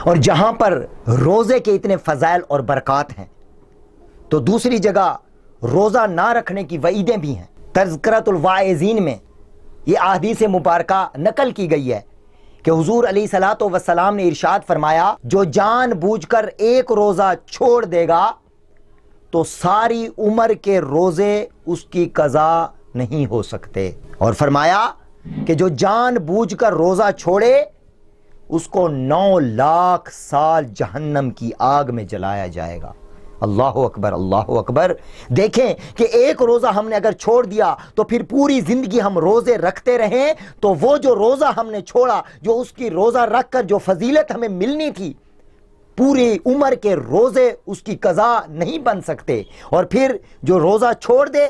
اور جہاں پر روزے کے اتنے فضائل اور برکات ہیں تو دوسری جگہ روزہ نہ رکھنے کی وعیدیں بھی ہیں۔ تذکرۃ الواعظین میں یہ احادیث مبارکہ نقل کی گئی ہے کہ حضور علیہ الصلوۃ والسلام نے ارشاد فرمایا، جو جان بوجھ کر ایک روزہ چھوڑ دے گا تو ساری عمر کے روزے اس کی قضا نہیں ہو سکتے، اور فرمایا کہ جو جان بوجھ کر روزہ چھوڑے اس کو 9 لاکھ سال جہنم کی آگ میں جلایا جائے گا۔ اللہ اکبر، اللہ اکبر۔ دیکھیں کہ ایک روزہ ہم نے اگر چھوڑ دیا تو پھر پوری زندگی ہم روزے رکھتے رہیں تو وہ جو روزہ ہم نے چھوڑا، جو اس کی روزہ رکھ کر جو فضیلت ہمیں ملنی تھی، پوری عمر کے روزے اس کی قضا نہیں بن سکتے، اور پھر جو روزہ چھوڑ دے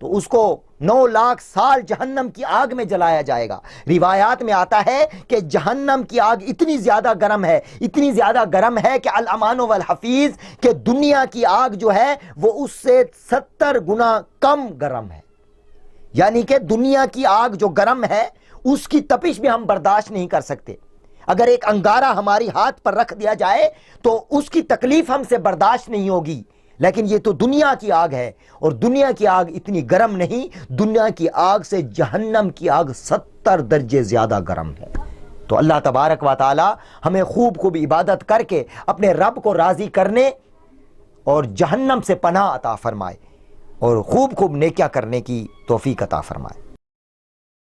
تو اس کو 9 لاکھ سال جہنم کی آگ میں جلایا جائے گا۔ روایات میں آتا ہے کہ جہنم کی آگ اتنی زیادہ گرم ہے، اتنی زیادہ گرم ہے کہ الامان والحفیظ، کہ دنیا کی آگ جو ہے وہ اس سے 70 گنا کم گرم ہے۔ یعنی کہ دنیا کی آگ جو گرم ہے اس کی تپش بھی ہم برداشت نہیں کر سکتے۔ اگر ایک انگارہ ہماری ہاتھ پر رکھ دیا جائے تو اس کی تکلیف ہم سے برداشت نہیں ہوگی، لیکن یہ تو دنیا کی آگ ہے، اور دنیا کی آگ اتنی گرم نہیں، دنیا کی آگ سے جہنم کی آگ 70 درجے زیادہ گرم ہے۔ تو اللہ تبارک و تعالی ہمیں خوب خوب عبادت کر کے اپنے رب کو راضی کرنے اور جہنم سے پناہ عطا فرمائے، اور خوب خوب نیکیاں کرنے کی توفیق عطا فرمائے۔